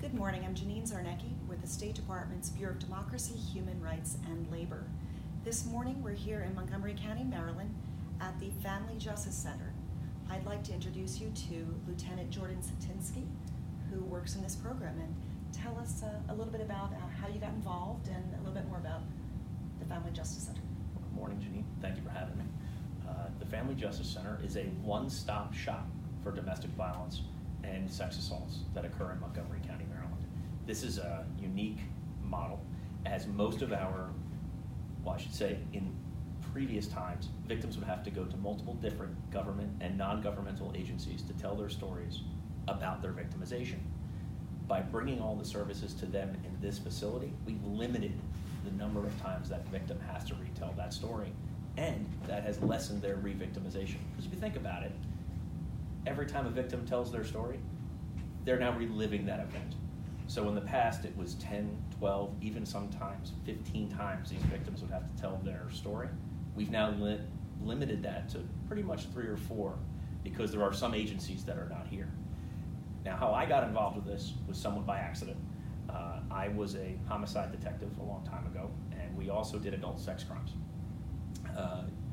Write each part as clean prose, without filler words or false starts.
Good morning, I'm Janine Zarnecki with the State Department's Bureau of Democracy, Human Rights, and Labor. This morning we're here in Montgomery County, Maryland at the Family Justice Center. I'd like to introduce you to Lieutenant Jordan Satinsky, who works in this program, and tell us a little bit about how you got involved and a little bit more about the Family Justice Center. Good morning, Janine. Thank you for having me. The Family Justice Center is a one-stop shop for domestic violence and sex assaults that occur in Montgomery County, Maryland. This is a unique model, as most of our, well, I should say, in previous times, victims would have to go to multiple different government and non-governmental agencies to tell their stories about their victimization. By bringing all the services to them in this facility, we've limited the number of times that victim has to retell that story, and that has lessened their re-victimization. Because if you think about it, every time a victim tells their story, they're now reliving that event. So in the past, it was 10, 12, even sometimes 15 times these victims would have to tell their story. We've now limited that to pretty much 3 or 4 because there are some agencies that are not here. Now, how I got involved with this was somewhat by accident. I was a homicide detective a long time ago, and we also did adult sex crimes.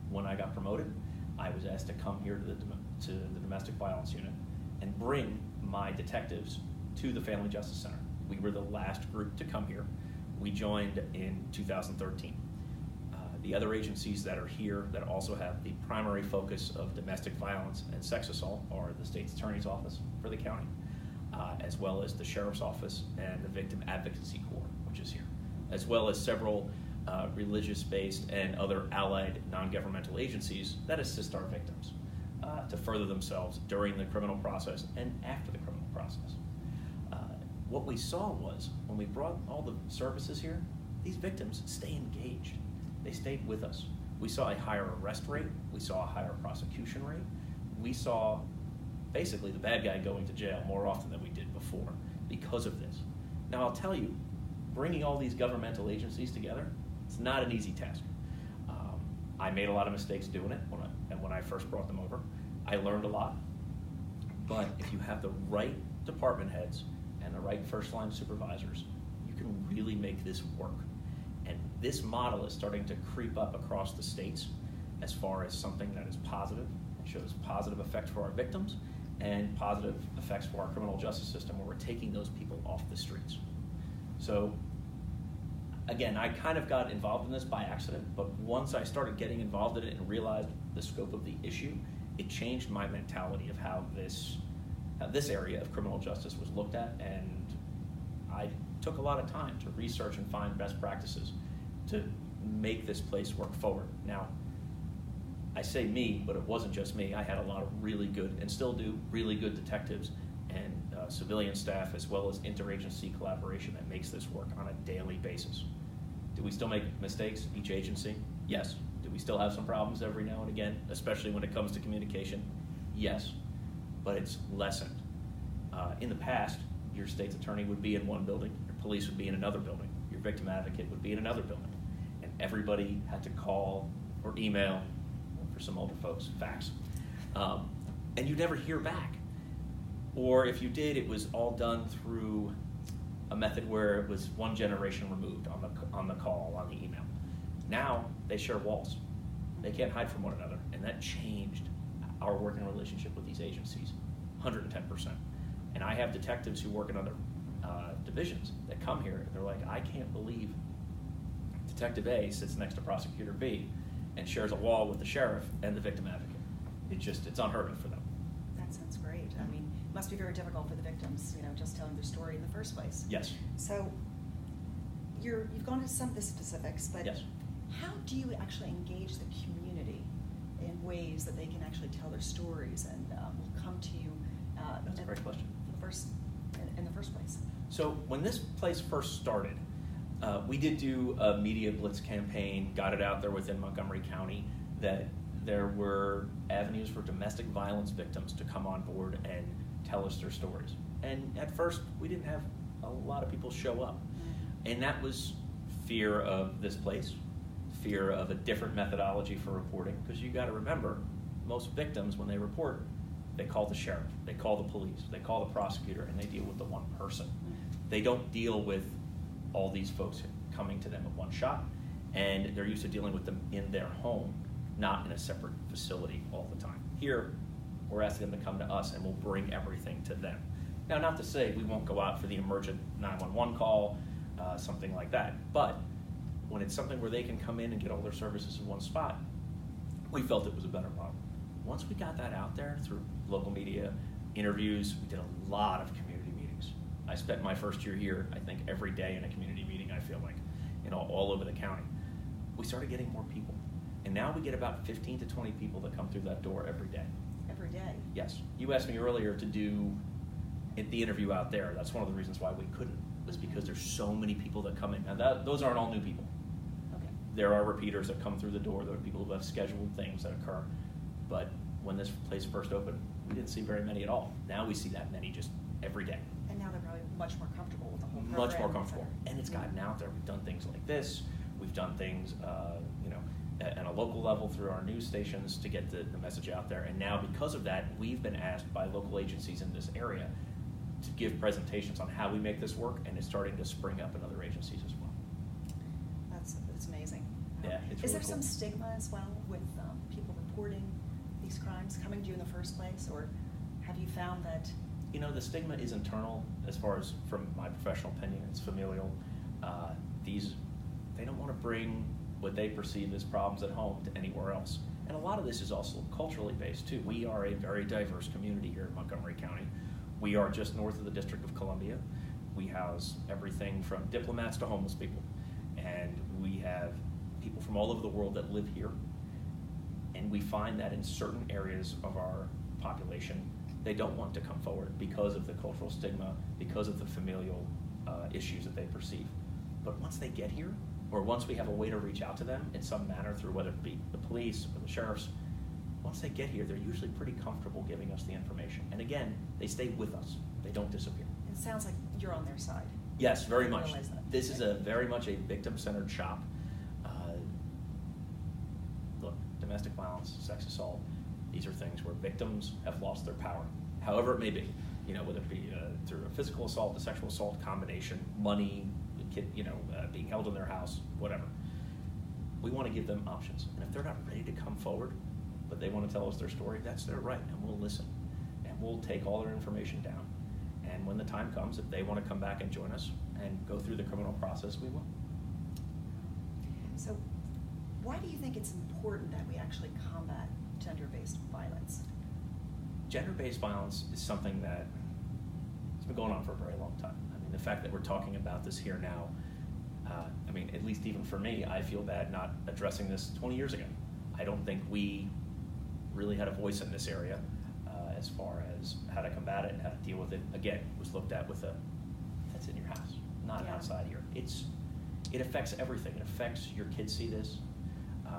When I got promoted, I was asked to come here to the domestic violence unit and bring my detectives to the Family Justice Center. We were the last group to come here. We joined in 2013. The other agencies that are here that also have the primary focus of domestic violence and sex assault are the State's Attorney's Office for the county, as well as the Sheriff's Office and the Victim Advocacy Corps, which is here, as well as several religious-based and other allied non-governmental agencies that assist our victims to further themselves during the criminal process and after the criminal process. What we saw was, when we brought all the services here, these victims stay engaged. They stayed with us. We saw a higher arrest rate. We saw a higher prosecution rate. We saw basically the bad guy going to jail more often than we did before because of this. Now, I'll tell you, bringing all these governmental agencies together, it's not an easy task. I made a lot of mistakes doing it when I first brought them over. I learned a lot, but if you have the right department heads and the right first-line supervisors, you can really make this work. And this model is starting to creep up across the states as far as something that is positive. It shows positive effects for our victims and positive effects for our criminal justice system, where we're taking those people off the streets. So again, I kind of got involved in this by accident, but once I started getting involved in it and realized the scope of the issue, it changed my mentality of how this area of criminal justice was looked at, and I took a lot of time to research and find best practices to make this place work forward. Now, I say me, but it wasn't just me. I had a lot of really good, and still do, really good detectives and civilian staff, as well as interagency collaboration that makes this work on a daily basis. Do we still make mistakes, each agency? Yes. Do we still have some problems every now and again, especially when it comes to communication? Yes, but it's lessened. In the past, your state's attorney would be in one building, your police would be in another building, your victim advocate would be in another building, and everybody had to call or email, for some older folks, fax, and you'd never hear back. Or if you did, it was all done through a method where it was one generation removed on the call, on the email. Now they share walls. They can't hide from one another, and that changed our working relationship with these agencies 110%. And I have detectives who work in other divisions that come here, and they're like, I can't believe Detective A sits next to Prosecutor B and shares a wall with the sheriff and the victim advocate. It's unheard of for them. That sounds great. I mean, it must be very difficult for the victims, just telling their story in the first place. Yes. So you've gone into some of the specifics, but yes. How do you actually engage the community in ways that they can actually tell their stories and will come to you? That's a great question. In the first place. So when this place first started, we did do a media blitz campaign, got it out there within Montgomery County that there were avenues for domestic violence victims to come on board and tell us their stories. And at first, we didn't have a lot of people show up. And that was fear of this place, fear of a different methodology for reporting, because you got to remember, most victims, when they report, they call the sheriff, they call the police, they call the prosecutor, and they deal with the one person. they don't deal with all these folks coming to them at one shot, and they're used to dealing with them in their home, not in a separate facility all the time. Here, we're asking them to come to us, and we'll bring everything to them. Now, not to say we won't go out for the emergent 911 call, something like that, but when it's something where they can come in and get all their services in one spot, we felt it was a better model. Once we got that out there through local media, interviews, we did a lot of community meetings. I spent my first year here, I think, every day in a community meeting, I feel like, all over the county. We started getting more people. And now we get about 15 to 20 people that come through that door every day. Every day? Yes. You asked me earlier to do the interview out there. That's one of the reasons why we couldn't, was because there's so many people that come in. Now, those aren't all new people. Okay. There are repeaters that come through the door. There are people who have scheduled things that occur. But when this place first opened, we didn't see very many at all. Now we see that many just every day. And now they're probably much more comfortable with the whole program. Much more comfortable. And it's gotten out there. We've done things like this. We've done things, at a local level through our news stations to get the message out there. And now because of that, we've been asked by local agencies in this area to give presentations on how we make this work, and it's starting to spring up in other agencies as well. That's amazing. Yeah, it's Is really there cool. some stigma as well with people reporting these crimes coming to you in the first place, or have you found that? The stigma is internal as far as, from my professional opinion, it's familial. They don't want to bring what they perceive as problems at home to anywhere else. And a lot of this is also culturally based too. We are a very diverse community here in Montgomery County. We are just north of the District of Columbia. We house everything from diplomats to homeless people. And we have people from all over the world that live here. And we find that in certain areas of our population, they don't want to come forward because of the cultural stigma, because of the familial issues that they perceive. But once they get here, or once we have a way to reach out to them in some manner through whether it be the police or the sheriffs, once they get here, they're usually pretty comfortable giving us the information. And again, they stay with us. They don't disappear. It sounds like you're on their side. Yes, very much. Realize that. This is very much a victim-centered shop. Look, domestic violence, sex assault, these are things where victims have lost their power, however it may be. Whether it be through a physical assault, a sexual assault combination, money, being held in their house, whatever. We want to give them options. And if they're not ready to come forward, but they want to tell us their story, that's their right, and we'll listen. And we'll take all their information down. And when the time comes, if they want to come back and join us and go through the criminal process, we will. So why do you think it's important that we actually combat gender-based violence? Gender-based violence is something that has been going on for a very long time. The fact that we're talking about this here now, at least even for me, I feel bad not addressing this 20 years ago. I don't think we really had a voice in this area as far as how to combat it and how to deal with it. Again, it was looked at with that's in your house, not outside here. It affects everything. It affects your kids see this,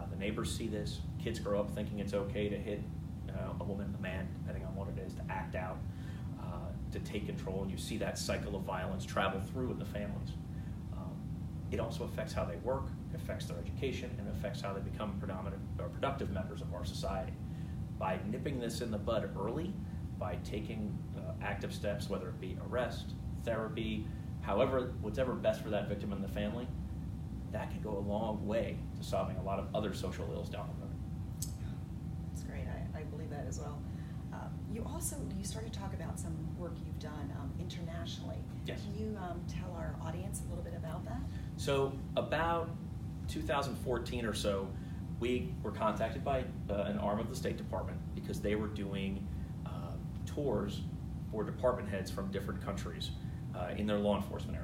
the neighbors see this. Kids grow up thinking it's okay to hit a woman, a man, depending on what it is, to act out, to take control, and you see that cycle of violence travel through in the families. It also affects how they work, it affects their education, and it affects how they become productive members of our society. By nipping this in the bud early, by taking active steps, whether it be arrest, therapy, whatever best for that victim and the family, that can go a long way to solving a lot of other social ills down the road. That's great. I believe that as well. You started to talk about some work you've done internationally. Yes. Can you tell our audience a little bit about that? So about 2014 or so, we were contacted by an arm of the State Department because they were doing tours for department heads from different countries in their law enforcement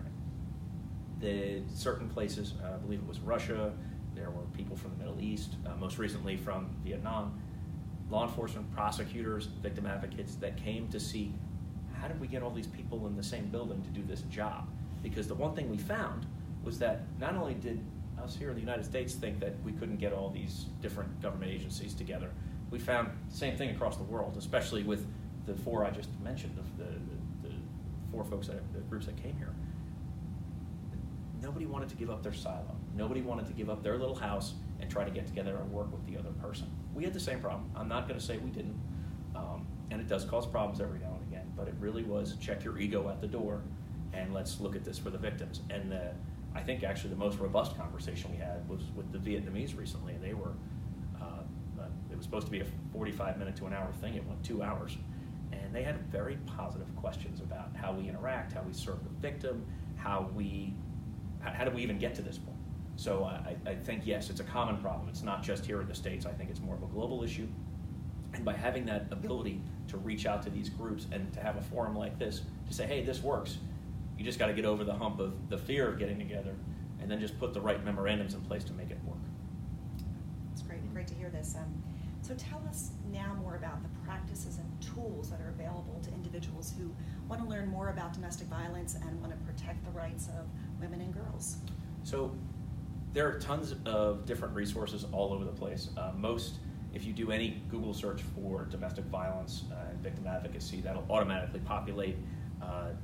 area. Certain places, I believe it was Russia, there were people from the Middle East, most recently from Vietnam, law enforcement, prosecutors, victim advocates that came to see how did we get all these people in the same building to do this job? Because the one thing we found was that not only did us here in the United States think that we couldn't get all these different government agencies together, we found the same thing across the world, especially with the four I just mentioned, the four folks, the groups that came here. Nobody wanted to give up their silo. Nobody wanted to give up their little house and try to get together and work with the other person. We had the same problem. I'm not going to say we didn't. And it does cause problems every now and again, but it really was check your ego at the door and let's look at this for the victims. And I think actually the most robust conversation we had was with the Vietnamese recently. They were, it was supposed to be a 45-minute to an hour thing. It went 2 hours. And they had very positive questions about how we interact, how we serve the victim, how do we even get to this point. So I think, yes, it's a common problem. It's not just here in the States. I think it's more of a global issue. And by having that ability to reach out to these groups and to have a forum like this to say, hey, this works, you just got to get over the hump of the fear of getting together and then just put the right memorandums in place to make it work. It's great to hear this. So tell us now more about the practices and tools that are available to individuals who want to learn more about domestic violence and want to protect the rights of women and girls. So there are tons of different resources all over the place. If you do any Google search for domestic violence and victim advocacy, that'll automatically populate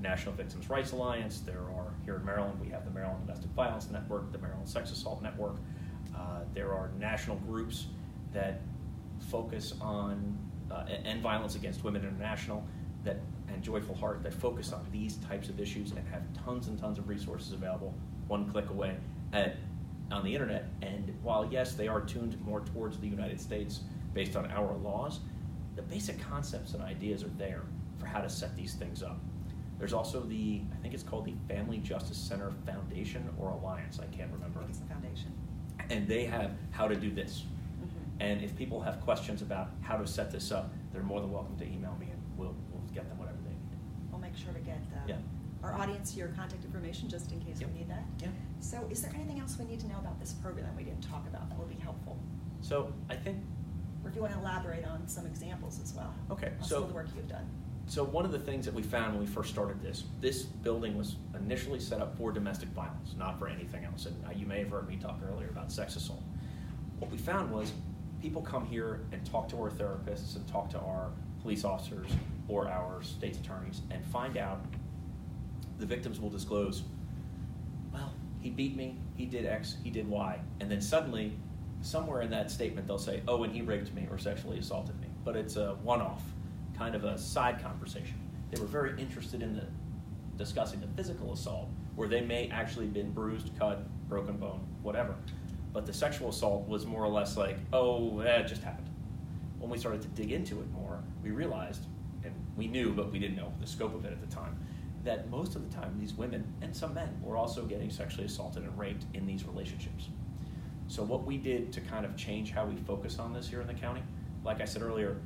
National Victims' Rights Alliance. There are, here in Maryland, we have the Maryland Domestic Violence Network, the Maryland Sex Assault Network. There are national groups that focus on, and Violence Against Women International, and Joyful Heart, that focus on these types of issues and have tons and tons of resources available one click away on the internet. And while, yes, they are tuned more towards the United States based on our laws, the basic concepts and ideas are there for how to set these things up. There's also I think it's called the Family Justice Center Foundation or Alliance, I can't remember. I think it's the foundation. And they have how to do this. And if people have questions about how to set this up, they're more than welcome to email me, and we'll get them whatever they need. We'll make sure to get our audience your contact information just in case we need that. Yeah. So is there anything else we need to know about this program that we didn't talk about that will be helpful? So I think... Or if you want to elaborate on some examples as well. Okay. On some of the work you've done. So one of the things that we found when we first started this building was initially set up for domestic violence, not for anything else. And you may have heard me talk earlier about sex assault. What we found was people come here and talk to our therapists and talk to our police officers or our state's attorneys and find out the victims will disclose, well, he beat me, he did X, he did Y, and then suddenly, somewhere in that statement, they'll say, oh, and he raped me or sexually assaulted me. But it's a one-off, kind of a side conversation. They were very interested in discussing the physical assault, where they may actually been bruised, cut, broken bone, whatever. But the sexual assault was more or less like, oh, it just happened. When we started to dig into it more, we realized, and we knew, but we didn't know the scope of it at the time, that most of the time these women, and some men, were also getting sexually assaulted and raped in these relationships. So what we did to kind of change how we focus on this here in the county, like I said earlier,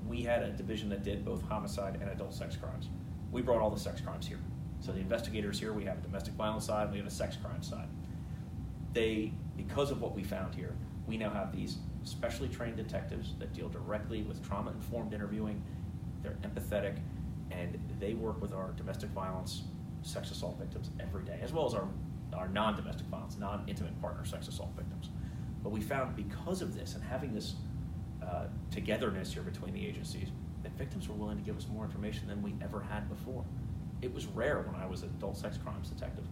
we had a division that did both homicide and adult sex crimes. We brought all the sex crimes here. So the investigators here, we have a domestic violence side, we have a sex crime side. Because of what we found here, we now have these specially trained detectives that deal directly with trauma-informed interviewing. They're empathetic, and they work with our domestic violence, sex assault victims every day, as well as our non-domestic violence, non-intimate partner sex assault victims. But we found because of this and having this togetherness here between the agencies, that victims were willing to give us more information than we ever had before. It was rare when I was an adult sex crimes detective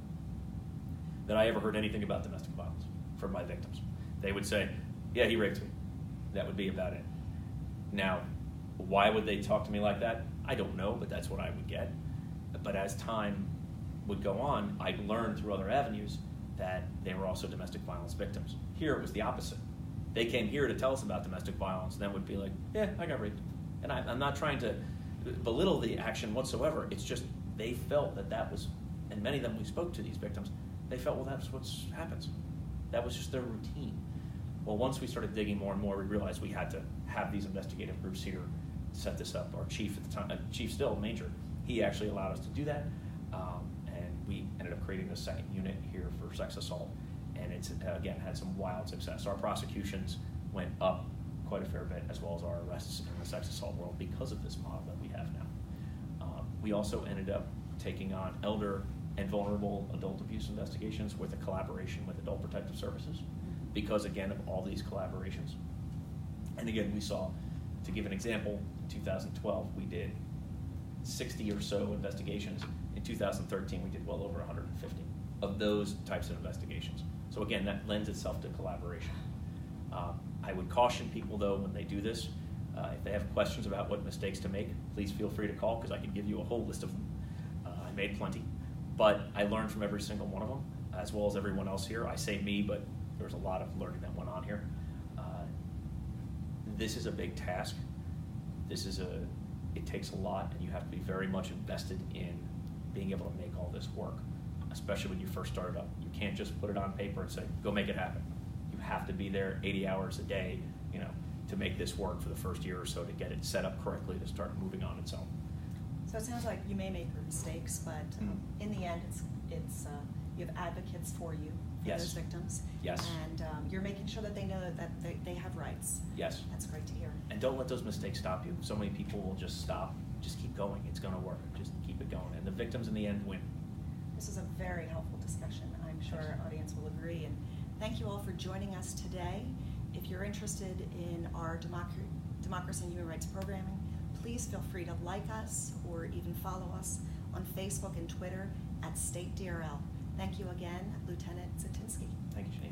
that I ever heard anything about domestic violence from my victims. They would say, yeah, he raped me. That would be about it. Now, why would they talk to me like that? I don't know, but that's what I would get. But as time would go on, I learned through other avenues that they were also domestic violence victims. Here it was the opposite. They came here to tell us about domestic violence, then would be like, yeah, I got raped. And I'm not trying to belittle the action whatsoever. It's just they felt that was, and many of them we spoke to these victims, they felt, well, that's what happens. That was just their routine. Well, once we started digging more and more, we realized we had to have these investigative groups here set this up. Our chief at the time, Chief Still, Major, he actually allowed us to do that. And we ended up creating a second unit here for sex assault. And it's, again, had some wild success. Our prosecutions went up quite a fair bit, as well as our arrests in the sex assault world because of this model that we have now. We also ended up taking on elder and vulnerable adult abuse investigations with a collaboration with Adult Protective Services because, again, of all these collaborations. And again, we saw, to give an example, in 2012 we did 60 or so investigations. In 2013 we did well over 150 of those types of investigations. So again, that lends itself to collaboration. I would caution people though when they do this, if they have questions about what mistakes to make, please feel free to call because I can give you a whole list of them. I made plenty. But I learned from every single one of them, as well as everyone else here. I say me, but there's a lot of learning that went on here. This is a big task. It takes a lot, and you have to be very much invested in being able to make all this work, especially when you first start up. You can't just put it on paper and say, go make it happen. You have to be there 80 hours a day, to make this work for the first year or so, to get it set up correctly, to start moving on its own. So it sounds like you may make mistakes, but in the end, it's you have advocates for you, for Yes. those victims. Yes. And you're making sure that they know that they have rights. Yes. That's great to hear. And don't let those mistakes stop you. So many people will just stop. Just keep going. It's going to work. Just keep it going. And the victims in the end win. This is a very helpful discussion. I'm sure our audience will agree. And thank you all for joining us today. If you're interested in our democracy and human rights programming, please feel free to like us or even follow us on Facebook and Twitter at StateDRL. Thank you again, Lieutenant Satinsky. Thank you, Jen.